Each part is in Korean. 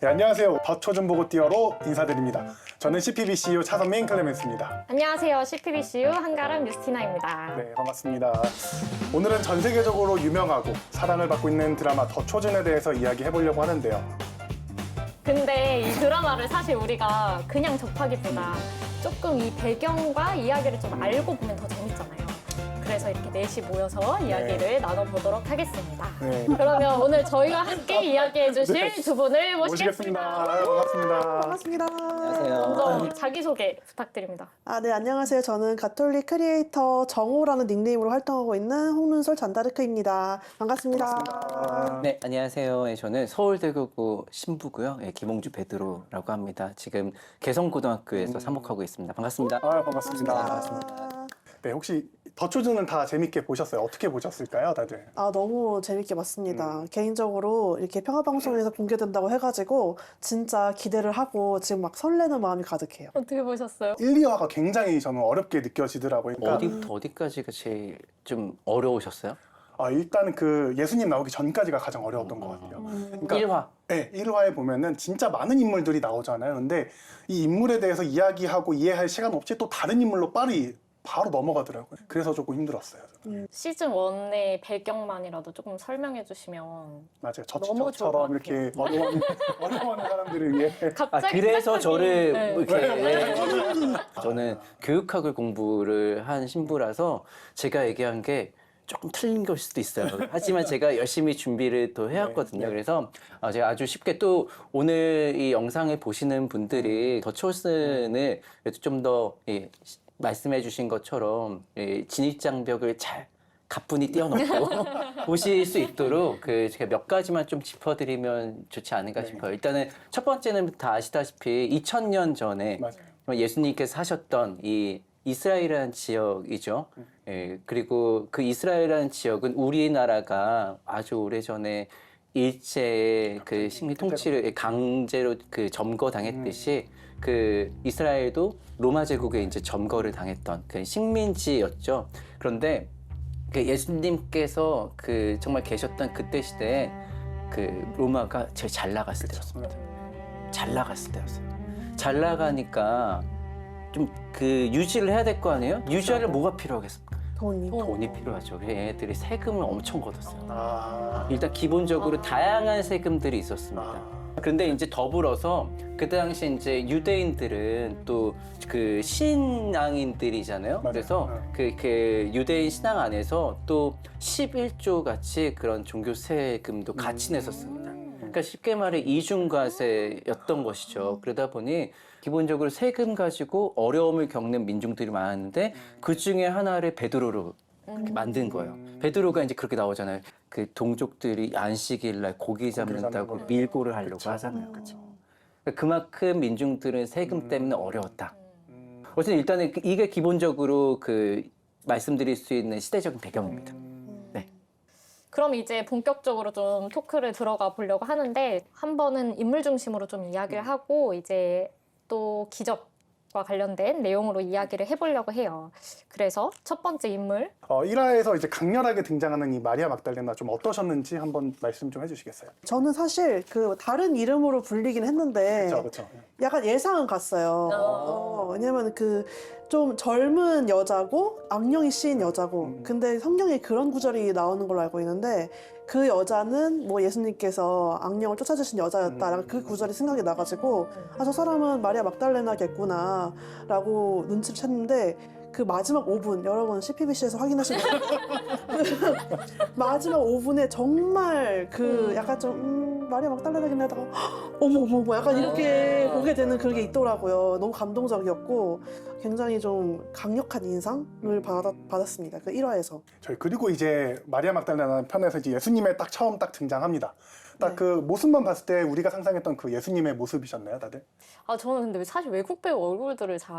네, 안녕하세요. 더 초준 보고 띄어로 인사드립니다. 저는 CPBCU 차선민 클레멘스입니다. 안녕하세요. CPBCU 한가람 유스티나입니다. 네, 반갑습니다. 오늘은 전 세계적으로 유명하고 사랑을 받고 있는 드라마 더 초준에 대해서 이야기해보려고 하는데요. 근데 이 드라마를 사실 우리가 그냥 접하기보다 조금 이 배경과 이야기를 좀 알고 보면 더 재밌잖아요. 그래서 이렇게 넷이 모여서 이야기를 나눠보도록 하겠습니다. 네. 그러면 오늘 저희와 함께 이야기해 주실 두 분을 모시겠습니다. 아유, 반갑습니다. 반갑습니다. 먼저 자기소개 부탁드립니다. 네, 안녕하세요. 저는 가톨릭 크리에이터 정호라는 닉네임으로 활동하고 있는 홍문솔 잔다르크입니다. 반갑습니다. 네, 안녕하세요. 네, 저는 서울대교구 신부고요. 네, 김홍주 베드로라고 합니다. 지금 개성고등학교에서 사목하고 있습니다. 반갑습니다. 아유, 반갑습니다. 네, 혹시 더 초준은 다 재밌게 보셨어요? 어떻게 보셨을까요, 다들? 너무 재밌게 봤습니다. 개인적으로 이렇게 평화방송에서 공개된다고 해가지고 진짜 기대를 하고 지금 막 설레는 마음이 가득해요. 어떻게 보셨어요? 1, 2화가 굉장히 저는 어렵게 느껴지더라고요. 그러니까 어디부터 어디까지가 제일 좀 어려우셨어요? 일단 그 예수님 나오기 전까지가 가장 어려웠던 것 같아요. 그러니까 1화. 네, 1화에 보면은 진짜 많은 인물들이 나오잖아요. 근데 이 인물에 대해서 이야기하고 이해할 시간 없이 또 다른 인물로 바로 넘어가더라고요. 그래서 조금 힘들었어요. 저는. 시즌 1의 배경만이라도 조금 설명해 주시면 맞아요. 너무 좋을 것 저처럼 이렇게 어려워하는 사람들을 위해. 갑자기 그래서 생각이- 저를 네. 이렇게 저는 교육학을 공부를 한 신부라서 제가 얘기한 게 조금 틀린 걸 수도 있어요. 하지만 제가 열심히 준비를 또 해왔거든요. 그래서 제가 아주 쉽게 또 오늘 이 영상을 보시는 분들이 더 초슨을 좀 더 말씀해 주신 것처럼 진입장벽을 잘 가뿐히 띄워놓고 보실 수 있도록 제가 몇 가지만 좀 짚어드리면 좋지 않을까 싶어요. 일단은 첫 번째는 다 아시다시피 2000년 전에 맞아요. 예수님께서 사셨던 이 이스라엘이라는 지역이죠. 그리고 그 이스라엘이라는 지역은 우리나라가 아주 오래전에 일제의 그 식민 통치를 강제로 점거당했듯이 그 이스라엘도 로마 제국에 이제 점거를 당했던 그 식민지였죠. 그런데 그 예수님께서 정말 계셨던 그때 시대에 그 로마가 제일 잘 나갔을 때였습니다. 잘 나갔을 때였어요. 잘 나가니까 좀 유지를 해야 될 거 아니에요? 유지하려면 뭐가 필요하겠습니까? 돈이 필요하죠. 그래서 얘네들이 세금을 엄청 걷었어요. 일단 기본적으로 다양한 세금들이 있었습니다. 그런데 이제 더불어서 그 당시 이제 유대인들은 또 그 신앙인들이잖아요. 맞아요. 그래서 그 유대인 신앙 안에서 또 11조 같이 그런 종교 세금도 같이 냈었습니다. 그러니까 쉽게 말해 이중과세였던 것이죠. 그러다 보니 기본적으로 세금 가지고 어려움을 겪는 민중들이 많았는데 그 중에 하나를 베드로로 이렇게 만든 거예요. 베드로가 이제 그렇게 나오잖아요. 그 동족들이 안식일날 고기 잡는다고 잡는 밀고를 하려고 하잖아요. 그러니까 그만큼 민중들은 세금 때문에 어려웠다. 어쨌든 일단은 이게 기본적으로 말씀드릴 수 있는 시대적인 배경입니다. 네. 그럼 이제 본격적으로 좀 토크를 들어가 보려고 하는데 한 번은 인물 중심으로 좀 이야기를 하고 이제 또 기적과 관련된 내용으로 이야기를 해보려고 해요. 그래서 첫 번째 인물 1화에서 이제 강렬하게 등장하는 이 마리아 막달레나 좀 어떠셨는지 한번 말씀 좀 해주시겠어요? 저는 사실 다른 이름으로 불리긴 했는데 그렇죠. 약간 예상은 갔어요. 왜냐면 좀 젊은 여자고 악령이 씌인 여자고 근데 성경에 그런 구절이 나오는 걸로 알고 있는데 그 여자는 뭐 예수님께서 악령을 쫓아주신 여자였다라는 그 구절이 생각이 나가지고 저 사람은 마리아 막달레나겠구나 라고 눈치를 챘는데 그 마지막 5분 여러분 CPBC에서 확인하시면 마지막 5분에 정말 약간 좀 마리아 막달레나긴 하다가 어머 약간 이렇게 보게 되는 그런 게 있더라고요. 너무 감동적이었고 굉장히 좀 강력한 인상을 받았습니다. 그 1화에서. 그리고 이제 마리아 막달레나 편에서 이제 예수님의 처음 등장합니다. 딱 네. 그 모습만 봤을 때 우리가 상상했던 그 예수님의 모습이셨나요, 다들? 저는 근데 사실 외국 배우 얼굴들을 잘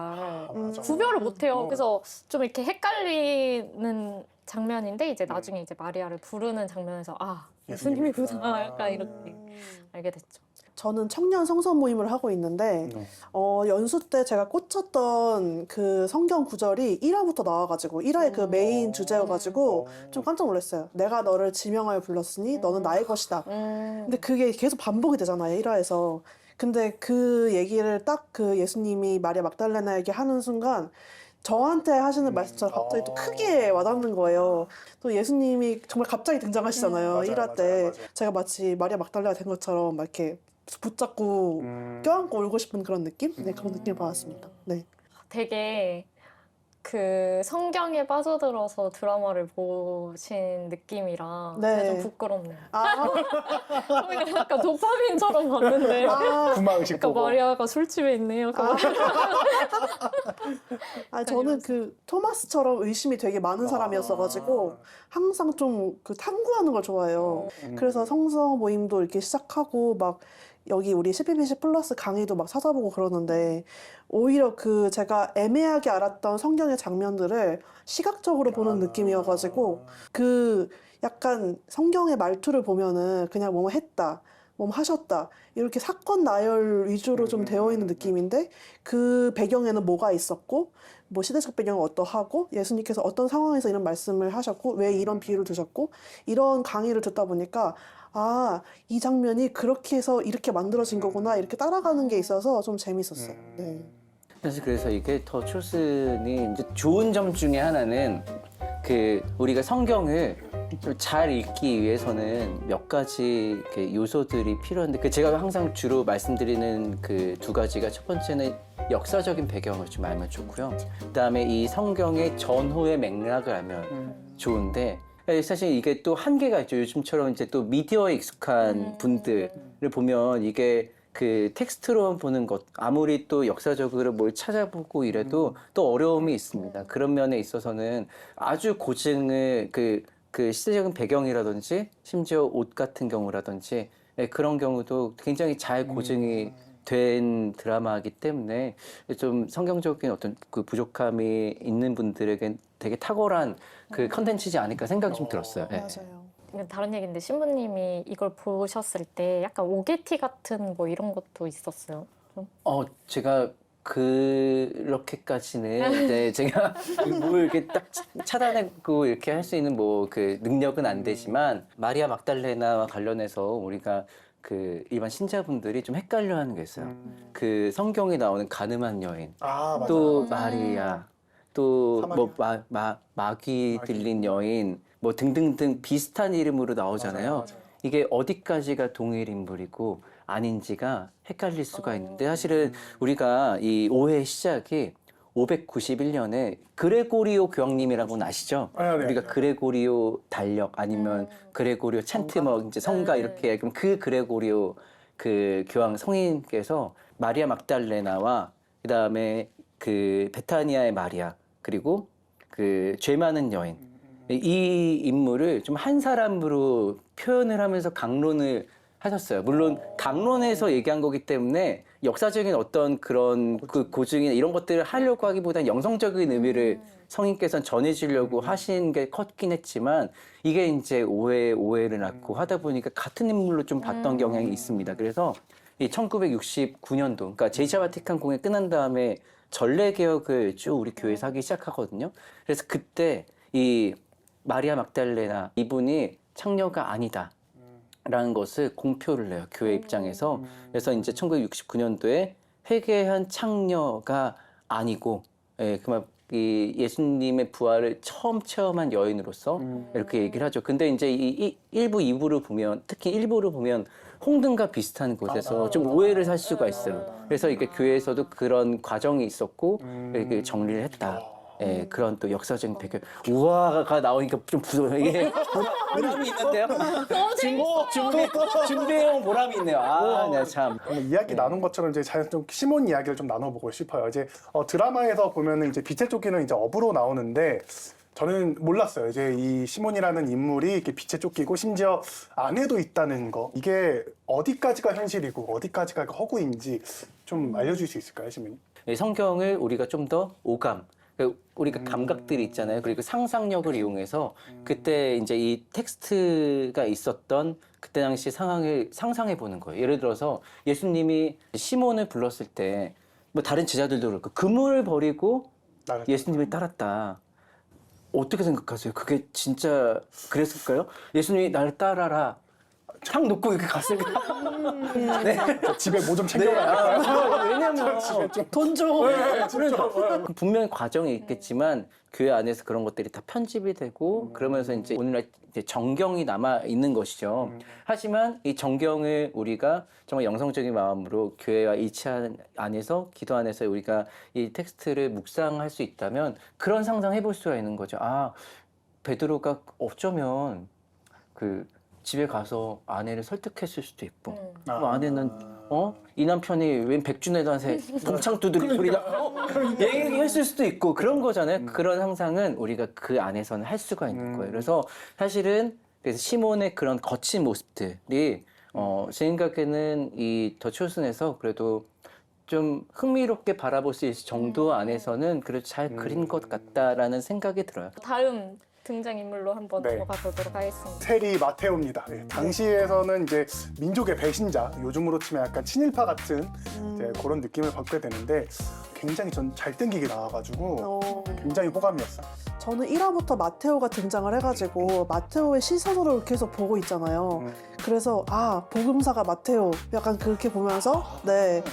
맞아. 구별을 못해요. 그래서 좀 이렇게 헷갈리는 장면인데 이제 나중에 이제 마리아를 부르는 장면에서 예수님이구나 예수님이구나. 약간 이렇게 알게 됐죠. 저는 청년 성서 모임을 하고 있는데 연수 때 제가 꽂혔던 그 성경 구절이 1화부터 나와가지고 1화의 그 메인 주제여가지고 좀 깜짝 놀랐어요. 내가 너를 지명하여 불렀으니 너는 나의 것이다. 근데 그게 계속 반복이 되잖아요, 1화에서. 근데 그 얘기를 딱 그 예수님이 마리아 막달레나에게 하는 순간 저한테 하시는 말씀처럼 갑자기 또 크게 와닿는 거예요. 또 예수님이 정말 갑자기 등장하시잖아요. 맞아요, 1화 때. 맞아요. 제가 마치 마리아 막달레가 된 것처럼 막 이렇게 붙잡고 껴안고 울고 싶은 그런 느낌? 네, 그런 느낌을 받았습니다. 네. 되게 그 성경에 빠져들어서 드라마를 보신 느낌이라 네. 제가 좀 부끄럽네요. 아, 그냥 약간 도파민처럼 봤는데 구마의식 그러니까 보고. 마리아가 술집에 있네요. 저는 그 토마스처럼 의심이 되게 많은 사람이었어가지고 항상 좀 그 탐구하는 걸 좋아해요. 그래서 성서 모임도 이렇게 시작하고 막 여기 우리 CPBC 플러스 강의도 막 찾아보고 그러는데 오히려 그 제가 애매하게 알았던 성경의 장면들을 시각적으로 보는 느낌이어가지고 그 약간 성경의 말투를 보면은 그냥 뭐뭐 했다, 뭐뭐 하셨다 이렇게 사건 나열 위주로 좀 되어 있는 느낌인데 그 배경에는 뭐가 있었고 뭐 시대적 배경은 어떠하고 예수님께서 어떤 상황에서 이런 말씀을 하셨고 왜 이런 비유를 두셨고 이런 강의를 듣다 보니까 아, 이 장면이 그렇게 해서 이렇게 만들어진 거구나 이렇게 따라가는 게 있어서 좀 재밌었어요. 네. 사실 그래서 이게 더 촐슨이 이제 좋은 점 중에 하나는 그 우리가 성경을 좀 잘 읽기 위해서는 몇 가지 이렇게 요소들이 필요한데 그 제가 항상 주로 말씀드리는 그 두 가지가 첫 번째는 역사적인 배경을 좀 알면 좋고요. 그다음에 이 성경의 전후의 맥락을 알면 좋은데 사실 이게 또 한계가 있죠. 요즘처럼 이제 또 미디어에 익숙한 분들을 보면 이게 그 텍스트로 보는 것 아무리 또 역사적으로 뭘 찾아보고 이래도 또 어려움이 있습니다. 그런 면에 있어서는 아주 고증을 그 시대적인 배경이라든지 심지어 옷 같은 경우라든지 그런 경우도 굉장히 잘 고증이 된 드라마이기 때문에 좀 성경적인 어떤 그 부족함이 있는 분들에겐 되게 탁월한 그 컨텐츠지 않을까 생각이 좀 들었어요. 네. 맞아요. 이건 다른 얘기인데 신부님이 이걸 보셨을 때 약간 오게티 같은 뭐 이런 것도 있었어요. 좀. 제가 그렇게까지는 네, 제가 뭘 이렇게 딱 차단하고 이렇게 할 수 있는 뭐 그 능력은 안 되지만 마리아 막달레나와 관련해서 우리가 그 일반 신자분들이 좀 헷갈려하는 게 있어요. 그 성경에 나오는 가늠한 여인, 아, 맞아요. 또 마리아, 또 뭐 사마리아. 마귀 들린 여인, 뭐 등등등 비슷한 이름으로 나오잖아요. 맞아요. 이게 어디까지가 동일 인물이고 아닌지가 헷갈릴 수가 있는데 사실은 우리가 이 오해의 시작이 591년에 그레고리오 교황님이라고는 아시죠? 네, 네, 우리가 네. 그레고리오 달력 아니면 그레고리오 찬트 뭐 이제 성가 이렇게 그럼 그 그레고리오 그 교황 성인께서 마리아 막달레나와 그다음에 그 베타니아의 마리아 그리고 그 죄 많은 여인 이 인물을 좀 한 사람으로 표현을 하면서 강론을 하셨어요. 물론 강론에서 얘기한 거기 때문에 역사적인 어떤 그런 그 고증이나 이런 것들을 하려고 하기보다는 영성적인 의미를 성인께서는 전해주려고 하신 게 컸긴 했지만 이게 이제 오해를 낳고 하다 보니까 같은 인물로 좀 봤던 경향이 있습니다. 그래서 이 1969년도, 그러니까 제2차 바티칸 공회 끝난 다음에 전례 개혁을 쭉 우리 교회에서 하기 시작하거든요. 그래서 그때 이 마리아 막달레나 이분이 창녀가 아니다. 라는 것을 공표를 해요. 교회 입장에서. 그래서 이제 1969년도에 회개한 창녀가 아니고, 이 예수님의 부활을 처음 체험한 여인으로서 이렇게 얘기를 하죠. 근데 이제 이 1부, 2부를 보면, 특히 1부를 보면 홍등과 비슷한 곳에서 좀 오해를 살 수가 있어요. 그래서 이게 교회에서도 그런 과정이 있었고, 이렇게 정리를 했다. 예, 그런 또 역사적인 배경. 우화가 나오니까 좀 이게 보람이 있는데요. 준비해온 보람이 있네요. 아, 네, 참. 이야기 나눈 것처럼 이제 좀 시몬 이야기를 좀 나눠보고 싶어요. 이제 드라마에서 보면은 이제 빛의 쫓기는 이제 업으로 나오는데 저는 몰랐어요. 이제 이 시몬이라는 인물이 이렇게 빛에 쫓기고 심지어 아내도 있다는 거. 이게 어디까지가 현실이고 어디까지가 허구인지 좀 알려줄 수 있을까요, 시몬님? 성경을 우리가 좀 더 오감, 우리가 감각들이 있잖아요. 그리고 상상력을 이용해서 그때 이제 이 텍스트가 있었던 그때 당시 상황을 상상해 보는 거예요. 예를 들어서 예수님이 시몬을 불렀을 때 뭐 다른 제자들도 그렇고 그물을 버리고 예수님을 따랐다. 어떻게 생각하세요? 그게 진짜 그랬을까요? 예수님이 나를 따라라. 창 놓고 이렇게 갔을까? 네. 집에 뭐 좀 챙겨가야 왜냐면 돈 줘. 분명히 과정이 있겠지만 교회 안에서 그런 것들이 다 편집이 되고 그러면서 이제 오늘날 이제 정경이 남아 있는 것이죠. 하지만 이 정경을 우리가 정말 영성적인 마음으로 교회와 일치 안에서 기도 안에서 우리가 이 텍스트를 묵상할 수 있다면 그런 상상해 볼 수가 있는 거죠. 아, 베드로가 어쩌면 그 집에 가서 아내를 설득했을 수도 있고 그 아내는 이 남편이 웬 백준에단세 동창 두드린 소리냐 얘기했을 수도 있고 그런 거잖아요. 그런 상상은 우리가 그 안에서는 할 수가 있는 거예요. 그래서 사실은 그래서 시몬의 그런 거친 모습들이 제 생각에는 이 더 초슨에서 그래도 좀 흥미롭게 바라볼 수 있을 정도 안에서는 그래도 잘 그린 것 같다라는 생각이 들어요. 다음 등장인물로 한번 네. 들어가 보도록 하겠습니다. 세리 마테오입니다. 예, 당시에서는 이제 민족의 배신자, 요즘으로 치면 약간 친일파 같은 이제 그런 느낌을 받게 되는데 굉장히 전 잘 땡기게 나와가지고 굉장히 호감이었어요. 저는 1화부터 마테오가 등장을 해가지고 마테오의 시선으로 계속 보고 있잖아요. 그래서 아, 복음사가 마테오 약간 그렇게 보면서 네.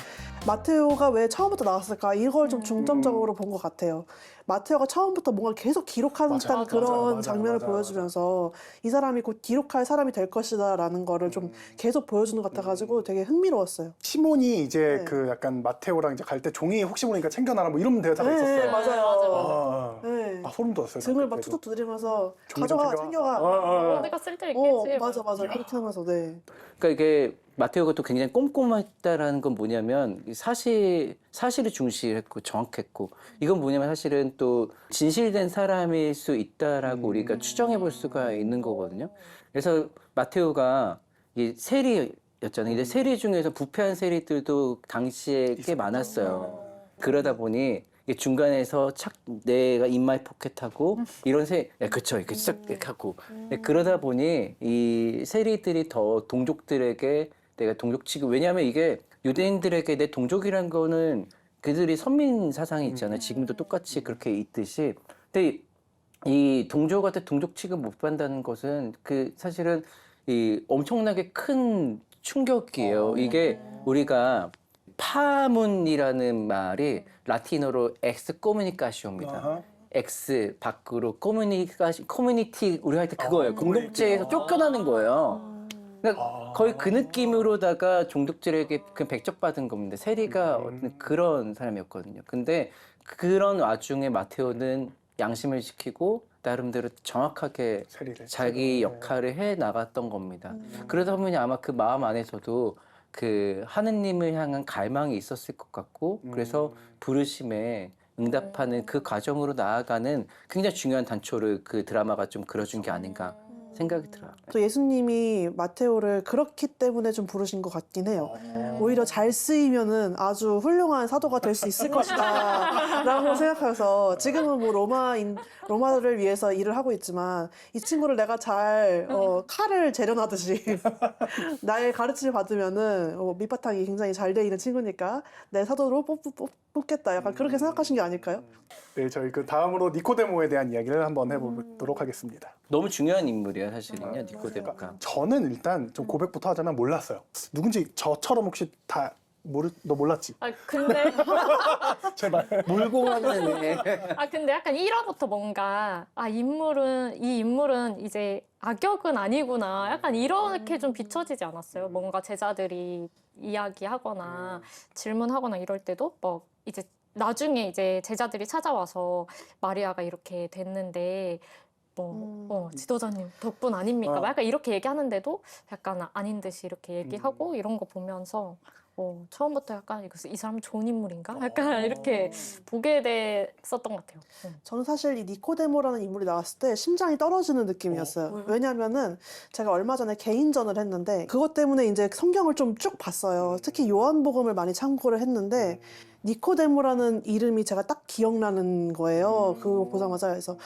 마테오가 왜 처음부터 나왔을까 이걸 좀 중점적으로 본 것 같아요. 마테오가 처음부터 뭔가 계속 기록하는 맞아, 그런 맞아, 장면을 맞아, 보여주면서 이 사람이 곧 기록할 사람이 될 것이다 라는 거를 좀 계속 보여주는 것 같아가지고 되게 흥미로웠어요. 시몬이 이제 네. 그 약간 마테오랑 이제 갈 때 종이 혹시 모르니까 챙겨놔라 뭐 이런 대사가 있었어요. 맞아요. 네. 소름 돋았어요. 등을 막 그때도. 툭툭 두드리면서 종이 좀 가져가, 챙겨가. 내가 쓸 때 있겠지. 맞아. 그렇게 하면서, 네. 그러니까 이게 마테오가 또 굉장히 꼼꼼했다라는 건 뭐냐면 사실을 중시했고 정확했고 이건 뭐냐면 사실은 또 진실된 사람일 수 있다라고 우리가 추정해 볼 수가 있는 거거든요. 그래서 마테오가 이 세리였잖아요. 근데 세리 중에서 부패한 세리들도 당시에 꽤 많았어요. 그러다 보니 이게 중간에서 내가 인마이 포켓하고 이런 그쵸 이렇게 시작하고 그러다 보니 이 세리들이 더 동족들에게 내가 동족 취급 왜냐하면 이게 유대인들에게 내 동족이란 거는 그들이 선민 사상이 있잖아요. 지금도 똑같이 그렇게 있듯이 근데 이 동족한테 동족 취급 못 받는다는 것은 그 사실은 이 엄청나게 큰 충격이에요. 이게 우리가 파문이라는 말이 라틴어로 엑스 코뮤니카시오입니다. 아하. X 밖으로 커뮤니티 우리가 할 때 그거예요. 공동체에서 쫓겨나는 거예요. 그러니까 거의 그 느낌으로다가 종족들에게 그 백적받은 겁니다. 세리가 어떤 그런 사람이었거든요. 근데 그런 와중에 마테오는 양심을 지키고 나름대로 정확하게 세리를. 자기 역할을 해 나갔던 겁니다. 그러다 보니 아마 그 마음 안에서도 그 하느님을 향한 갈망이 있었을 것 같고 그래서 부르심에 응답하는 그 과정으로 나아가는 굉장히 중요한 단초를 그 드라마가 좀 그려준 게 아닌가 생각이 들어요. 또 예수님이 마테오를 그렇기 때문에 좀 부르신 것 같긴 해요. 오히려 잘 쓰이면은 아주 훌륭한 사도가 될 수 있을 것이다 라고 생각해서 지금은 뭐 로마를 위해서 일을 하고 있지만 이 친구를 내가 잘 칼을 재련하듯이 나의 가르침을 받으면은 밑바탕이 굉장히 잘 돼 있는 친구니까 내 사도로 뽑겠다 약간 그렇게 생각하신 게 아닐까요? 네, 저희 그 다음으로 니코데모에 대한 이야기를 한번 해보도록 하겠습니다. 너무 중요한 인물이에요, 사실은요, 니코데모가. 저는 일단 좀 고백부터 하자면 몰랐어요. 누군지 저처럼 혹시 다 너 몰랐지? 근데 제발. 물고하네. 근데 약간 1화부터 뭔가 이 인물은 이제 악역은 아니구나. 약간 이렇게 좀 비춰지지 않았어요. 뭔가 제자들이 이야기하거나 질문하거나 이럴 때도 뭐 이제 나중에 이제 제자들이 찾아와서 마리아가 이렇게 됐는데 지도자님 덕분 아닙니까? 막 약간 이렇게 얘기하는데도 약간 아닌 듯이 이렇게 얘기하고 이런 거 보면서 처음부터 약간 이 사람 좋은 인물인가? 약간 이렇게 보게 됐었던 것 같아요. 저는 사실 이 니코데모라는 인물이 나왔을 때 심장이 떨어지는 느낌이었어요. 왜요? 왜냐하면은 제가 얼마 전에 개인전을 했는데 그것 때문에 이제 성경을 좀 쭉 봤어요. 특히 요한복음을 많이 참고를 했는데 니코데모라는 이름이 제가 딱 기억나는 거예요. 그거 보자마자. 그래서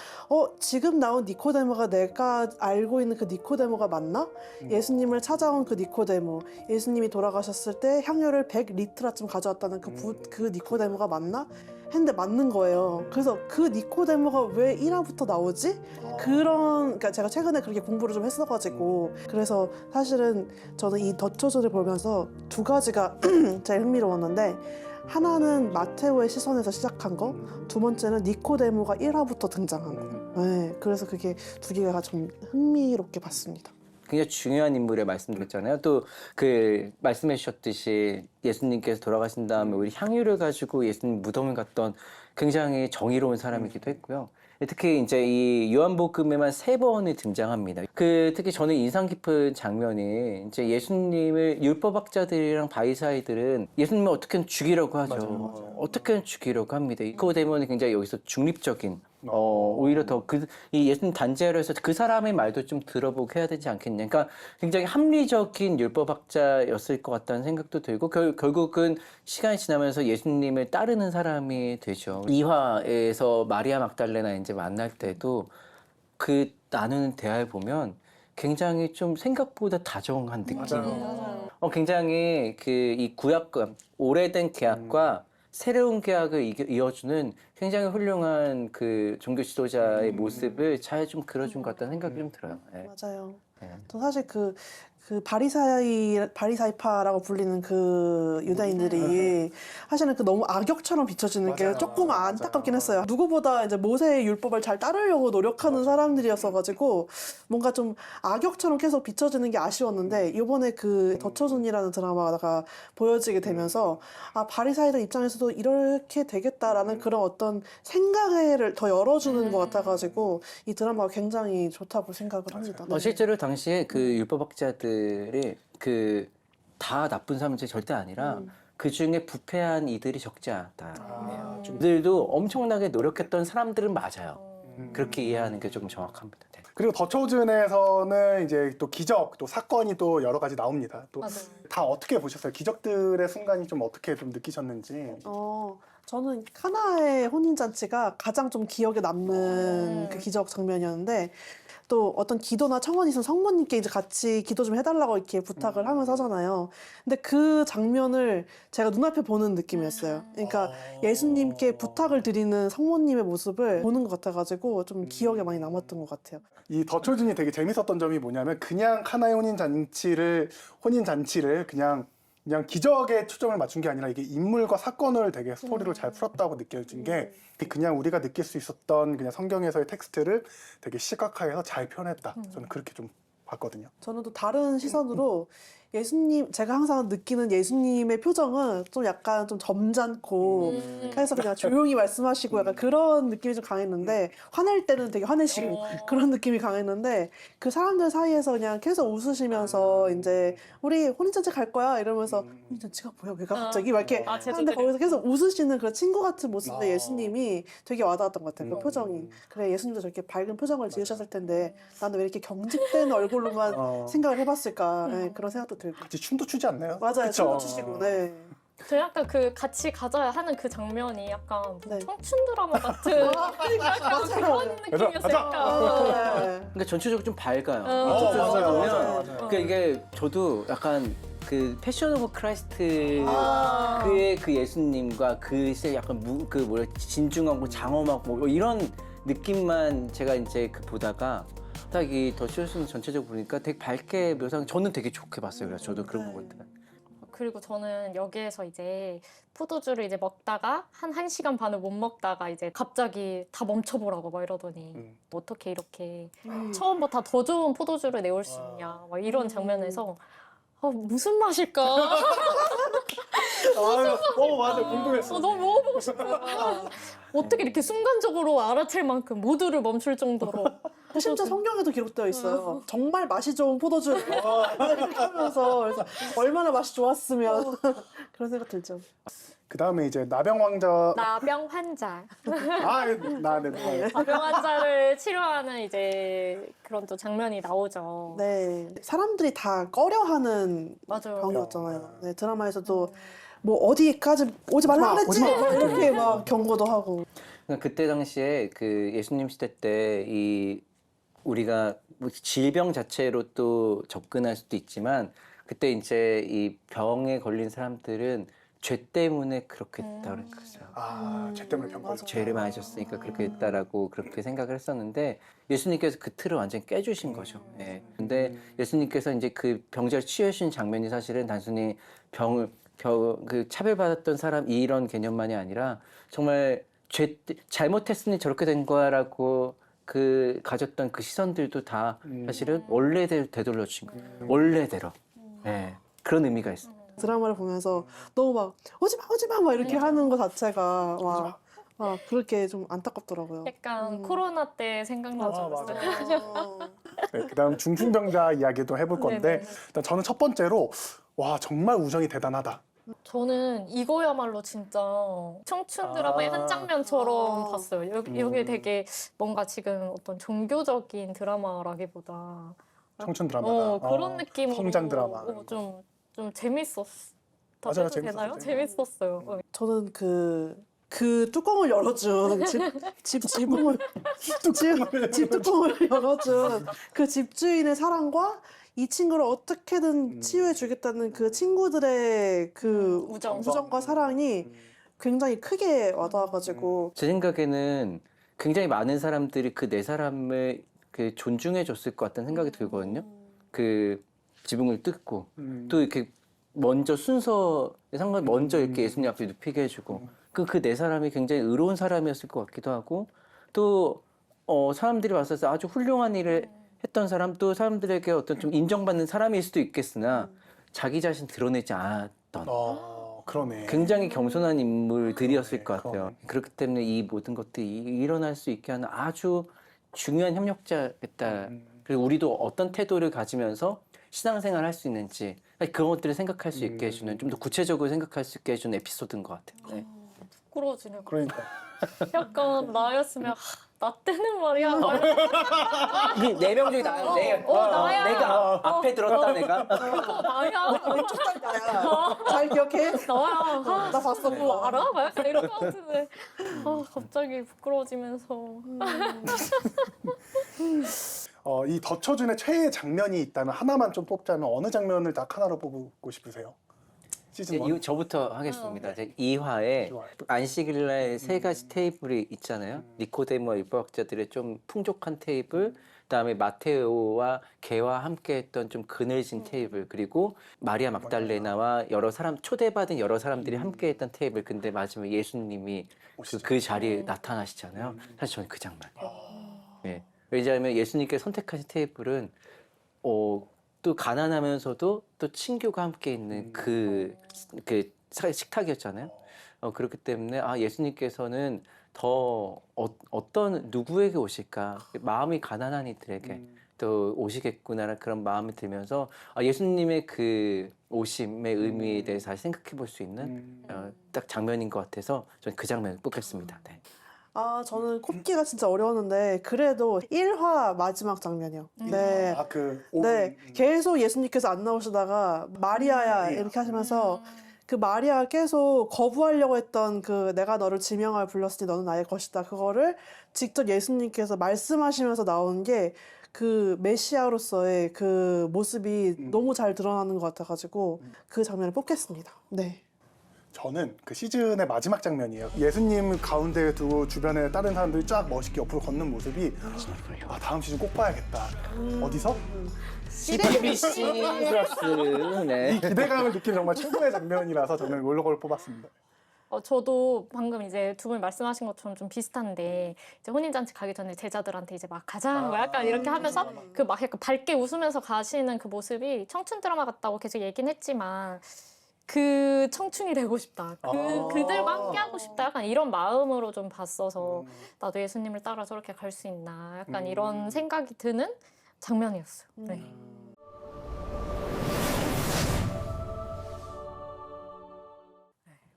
지금 나온 니코데모가 내가 알고 있는 그 니코데모가 맞나? 예수님을 찾아온 그 니코데모, 예수님이 돌아가셨을 때 향유를 100리트라쯤 가져왔다는 그 니코데모가 맞나? 했는데 맞는 거예요. 그래서 그 니코데모가 왜 1화부터 나오지? 그러니까 제가 최근에 그렇게 공부를 좀 했어가지고 그래서 사실은 저는 이 더초즈를 보면서 두 가지가 제일 흥미로웠는데 하나는 마테오의 시선에서 시작한 거, 두 번째는 니코데모가 1화부터 등장한 거. 네, 그래서 그게 두 개가 좀 흥미롭게 봤습니다. 굉장히 중요한 인물에 말씀드렸잖아요. 또 그 말씀해 주셨듯이 예수님께서 돌아가신 다음에 우리 향유를 가지고 예수님 무덤을 갔던 굉장히 정의로운 사람이기도 했고요. 특히 이제 이 요한복음에만 3번이 등장합니다. 특히 저는 인상 깊은 장면이 이제 예수님을 율법학자들이랑 바리사이들은 예수님을 어떻게든 죽이려고 하죠. 맞아요. 어떻게든 죽이려고 합니다. 니코데모는 굉장히 여기서 중립적인 오히려 더 이 예수님 단죄하려 해서 그 사람의 말도 좀 들어보고 해야 되지 않겠냐. 그러니까 굉장히 합리적인 율법학자였을 것 같다는 생각도 들고 결국은 시간이 지나면서 예수님을 따르는 사람이 되죠. 2화에서 마리아 막달레나 이제 만날 때도 그 나누는 대화를 보면 굉장히 좀 생각보다 다정한 느낌. 맞아요. 굉장히 이 구약과 오래된 계약과 새로운 계약을 이어주는 굉장히 훌륭한 그 종교 지도자의 모습을 잘 좀 그려준 것 같다는 생각이 좀 들어요. 네. 맞아요. 네. 저 사실 그 바리사이파라고 불리는 그 유대인들이 사실은 그 너무 악역처럼 비춰지는 게 맞아요. 조금 안타깝긴 맞아요. 했어요. 누구보다 이제 모세의 율법을 잘 따르려고 노력하는 사람들이었어가지고 뭔가 좀 악역처럼 계속 비춰지는 게 아쉬웠는데 이번에 그 더초즌이라는 드라마가 보여지게 되면서 바리사이들 입장에서도 이렇게 되겠다라는 그런 어떤 생각을 더 열어주는 것 같아가지고 이 드라마가 굉장히 좋다고 생각을 합니다. 네. 실제로 당시에 그 율법학자들이 다 나쁜 사람들이 절대 아니라 그 중에 부패한 이들이 적지 않다. 이들도 엄청나게 노력했던 사람들은 맞아요. 그렇게 이해하는 게 조금 정확합니다. 네. 그리고 더초즌에서는 이제 또 기적, 또 사건이 또 여러 가지 나옵니다. 또 맞아요. 다 어떻게 보셨어요? 기적들의 순간이 좀 어떻게 좀 느끼셨는지. 저는 카나의 혼인잔치가 가장 좀 기억에 남는 그 기적 장면이었는데 또 어떤 기도나 청원이 있으면 성모님께 이제 같이 기도 좀 해달라고 이렇게 부탁을 하면서 하잖아요. 근데 그 장면을 제가 눈앞에 보는 느낌이었어요. 그러니까 예수님께 부탁을 드리는 성모님의 모습을 보는 것 같아가지고 좀 기억에 많이 남았던 것 같아요. 이 더초즌이 되게 재밌었던 점이 뭐냐면 그냥 카나의 혼인잔치를 그냥 기적에 초점을 맞춘 게 아니라 이게 인물과 사건을 되게 스토리로 잘 풀었다고 느껴진 게 그냥 우리가 느낄 수 있었던 그냥 성경에서의 텍스트를 되게 시각화해서 잘 표현했다. 저는 그렇게 좀 봤거든요. 저는 또 다른 시선으로 제가 항상 느끼는 예수님의 표정은 좀 약간 좀 점잖고 그래서 그냥 조용히 말씀하시고 약간 그런 느낌이 좀 강했는데 화낼 때는 되게 화내시고 그런 느낌이 강했는데 그 사람들 사이에서 그냥 계속 웃으시면서 이제 우리 혼인잔치 갈 거야 이러면서 혼인잔치가 뭐야 왜 가 갑자기 막 이렇게 하는데 거기서 계속 웃으시는 그런 친구 같은 모습의 예수님이 되게 와닿았던 것 같아요. 그 표정이. 그래 예수님도 저렇게 밝은 표정을 지으셨을 텐데 나는 왜 이렇게 경직된 얼굴로만 생각을 해봤을까 그런 생각도 들고. 같이 춤도 추지 않나요? 맞아요. 그쵸? 춤도 추시고. 네. 저 약간 그 같이 가져야 하는 그 장면이 약간 네. 청춘 드라마 같은 약간 그런 느낌이었어요. 가자. 약간. 네. 그러니까 전체적으로 좀 밝아요. 맞아요. 보면 맞아요. 그러니까 이게 저도 약간 그 패션 오브 크라이스트 그의 그 예수님과 그 약간 진중하고 장엄하고 뭐 이런 느낌만 제가 이제 보다가 딱 이 더쇼스는 전체적으로 보니까 되게 밝게 묘사한 저는 되게 좋게 봤어요. 그래서 저도 그런 것 같아요. 그리고 저는 여기에서 이제 포도주를 이제 먹다가 한 1시간 반을 못 먹다가 이제 갑자기 다 멈춰보라고 막 이러더니 어떻게 이렇게 처음보다 더 좋은 포도주를 내올 수 있냐 막 이런 장면에서 무슨 맛일까? 맞아. 궁금했어. 너무 먹어보고 싶어요. 어떻게 이렇게 순간적으로 알아챌 만큼 모두를 멈출 정도로. 심지어 성경에도 기록되어 있어요. 정말 맛이 좋은 포도주 이렇게 하면서 그래서 얼마나 맛이 좋았으면 그런 생각 들죠. 그 다음에 이제 나병 환자. 나병 환자. 네. 나병 환자를 치료하는 이제 그런 또 장면이 나오죠. 네, 사람들이 다 꺼려하는 맞아요. 병이었잖아요. 네, 드라마에서도 뭐 어디까지 오지 말라 오지 그랬지 마. 이렇게 막 경고도 하고. 그러니까 그때 당시에 그 예수님 시대 때 이 우리가 뭐 질병 자체로 또 접근할 수도 있지만 그때 이제 이 병에 걸린 사람들은 죄 때문에 그렇게 됐다고 그랬어요. 죄 때문에 병 걸렸죠. 죄를 많이 졌으니까 그렇게 됐다라고 그렇게 생각을 했었는데 예수님께서 그 틀을 완전히 깨주신 거죠. 예. 근데 예수님께서 이제 그 병자를 치유하신 장면이 사실은 단순히 그 차별받았던 사람 이런 개념만이 아니라 정말 잘못했으니 저렇게 된 거야라고 그 가졌던 그 시선들도 다 사실은 원래대로 되돌려 주신 거예요. 원래대로. 예. 그런 의미가 있어요. 드라마를 보면서 너무 막 오지 마 이렇게 하는 거 자체가 와 그렇게 좀 안타깝더라고요. 약간 코로나 때 생각나죠. 맞아. 어. 네, 그다음 중풍병자 이야기도 해볼 건데 네네. 일단 저는 첫 번째로 와 정말 우정이 대단하다. 저는 이거야말로 진짜 청춘 드라마의 한 장면처럼 아. 봤어요. 여기 되게 뭔가 지금 어떤 종교적인 드라마라기보다 청춘 드라마다. 그런 느낌으로 성장 드라마. 좀 재밌었. 맞아요, 해도 되나요? 재밌었어요. 재밌었어요. 저는 그 뚜껑을 열어준 집 뚜껑을 열어준 그 집주인의 사랑과 이 친구를 어떻게든 치유해 주겠다는 그 친구들의 그 우정과 사랑이 굉장히 크게 와닿아가지고 제 생각에는 굉장히 많은 사람들이 그 네 사람을 그 존중해 줬을 것 같다는 생각이 들거든요. 그 지붕을 뜯고 또 이렇게 먼저 순서에 상관 먼저 이렇게 예수님 앞에 눕히게 해주고 그 네 사람이 굉장히 의로운 사람이었을 것 같기도 하고 또 사람들이 봤을 때 아주 훌륭한 일을 했던 사람 또 사람들에게 어떤 좀 인정받는 사람일 수도 있겠으나 자기 자신 드러내지 않았던 그러네. 굉장히 겸손한 인물들이었을 것 같아요. 그러네. 그렇기 때문에 이 모든 것들이 일어날 수 있게 하는 아주 중요한 협력자였다. 그리고 우리도 어떤 태도를 가지면서 신앙생활을 할 수 있는지 그런 것들을 생각할 수 있게 해주는 좀 더 구체적으로 생각할 수 있게 해주는 에피소드인 것 같아요. 네. 부끄러워지네요. 그러니까 약간 나였으면 나 때는 말이야. 네 명 중에 나야. 나야. 내가 앞에 들었다 내가. 나야. 잘 기억해? 나야. 나 봤어. 뭐 알아? 막 약간 이런 거 같은데. 갑자기 부끄러워지면서. 이 덧쳐준의 최애 장면이 있다면 하나만 좀 뽑자면 어느 장면을 딱 하나로 뽑고 싶으세요? 시즌 1. 저부터 하겠습니다. 이제 2화에 좋아요. 안식일날 세 가지 테이블이 있잖아요. 니코데모와 율법학자들의 좀 풍족한 테이블, 그다음에 마테오와 개와 함께했던 좀 그늘진 테이블, 그리고 마리아 막달레나와 여러 사람 초대받은 여러 사람들이 함께했던 테이블. 근데 마지막에 예수님이 그 자리에 나타나시잖아요. 사실 저는 그 장면. 네. 왜냐하면 예수님께 선택하신 테이블은 또 가난하면서도 또 친교가 함께 있는 그 식탁이었잖아요. 그렇기 때문에 예수님께서는 더 어떤 누구에게 오실까, 마음이 가난한 이들에게 또 오시겠구나라는 그런 마음이 들면서 예수님의 그 오심의 의미에 대해서 다시 생각해 볼 수 있는 딱 장면인 것 같아서 저는 그 장면을 뽑겠습니다. 네. 저는 꼽기가 진짜 어려웠는데 그래도 1화 마지막 장면이요. 네. 네. 계속 예수님께서 안 나오시다가 마리아야 이렇게 하시면서 그 마리아가 계속 거부하려고 했던 그 내가 너를 지명하여 불렀으니 너는 나의 것이다. 그거를 직접 예수님께서 말씀하시면서 나오는 게 그 메시아로서의 그 모습이 너무 잘 드러나는 것 같아가지고 그 장면을 뽑겠습니다. 네. 저는 그 시즌의 마지막 장면이에요. 예수님 가운데 두고 주변에 다른 사람들이 쫙 멋있게 옆으로 걷는 모습이 다음 시즌 꼭 봐야겠다. 어디서? CBBC 플러스. 네. 이 기대감을 느낀 정말 최고의 장면이라서 저는 이걸 뽑았습니다. 저도 방금 이제 두 분 말씀하신 것처럼 좀 비슷한데 이제 혼인잔치 가기 전에 제자들한테 이제 막 가자 뭐 약간 이렇게 하면서 그 막 약간 밝게 웃으면서 가시는 그 모습이 청춘 드라마 같다고 계속 얘기는 했지만 그 청춘이 되고 싶다. 그들과 함께하고 싶다. 약간 이런 마음으로 좀 봤어서 나도 예수님을 따라 저렇게 갈 수 있나. 약간 이런 생각이 드는 장면이었어요. 네.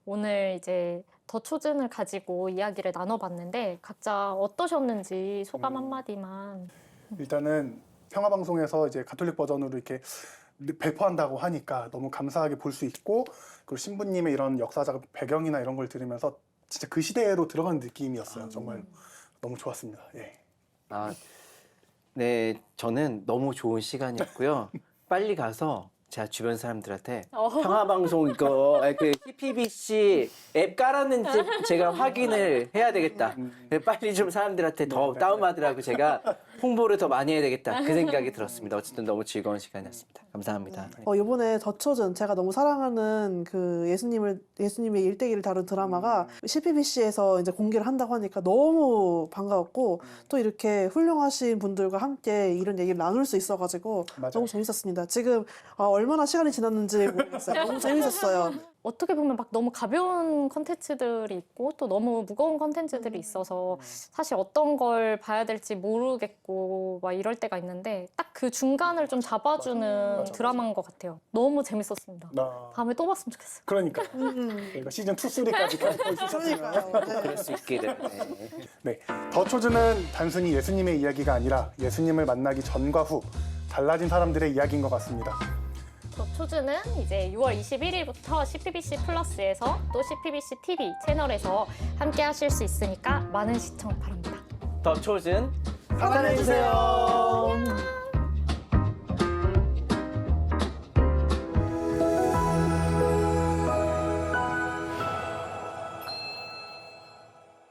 오늘 이제 더 초즌을 가지고 이야기를 나눠봤는데 각자 어떠셨는지 소감 한마디만. 일단은 평화방송에서 이제 가톨릭 버전으로 이렇게 배포한다고 하니까 너무 감사하게 볼 수 있고, 그리고 신부님의 이런 역사적 배경이나 이런 걸 들으면서 진짜 그 시대로 들어간 느낌이었어요. 정말 너무 좋았습니다. 예. 아, 네, 저는 너무 좋은 시간이었고요. 빨리 가서 제가 주변 사람들한테 평화방송 이거 그 CPBC 앱 깔았는지 제가 확인을 해야 되겠다. 빨리 좀 사람들한테 더 다운받으라고 제가 홍보를 더 많이 해야 되겠다. 그 생각이 들었습니다. 어쨌든 너무 즐거운 시간이었습니다. 감사합니다. 이번에 더 초즌 제가 너무 사랑하는 그 예수님의 일대기를 다룬 드라마가 CPBC에서 이제 공개를 한다고 하니까 너무 반가웠고 또 이렇게 훌륭하신 분들과 함께 이런 얘기를 나눌 수 있어가지고 맞아요. 너무 재밌었습니다. 지금 얼마나 시간이 지났는지 모르겠어요. 너무 재밌었어요. 어떻게 보면 막 너무 가벼운 컨텐츠들이 있고 또 너무 무거운 컨텐츠들이 있어서 사실 어떤 걸 봐야 될지 모르겠고 막 이럴 때가 있는데 딱 그 중간을 좀 잡아주는 맞아. 드라마인 것 같아요. 너무 재밌었습니다. 다음에 또 봤으면 좋겠어요. 그러니까 저희가 시즌 2, 3까지 계속 있었으면 그러니까요. 네. 그럴 수 있기를. 네. 네, 더 초즈는 단순히 예수님의 이야기가 아니라 예수님을 만나기 전과 후 달라진 사람들의 이야기인 것 같습니다. 더 초즈는 이제 6월 21일부터 CPBC 플러스에서 또 CPBC TV 채널에서 함께 하실 수 있으니까 많은 시청 바랍니다. 더 초즌 사랑해주세요.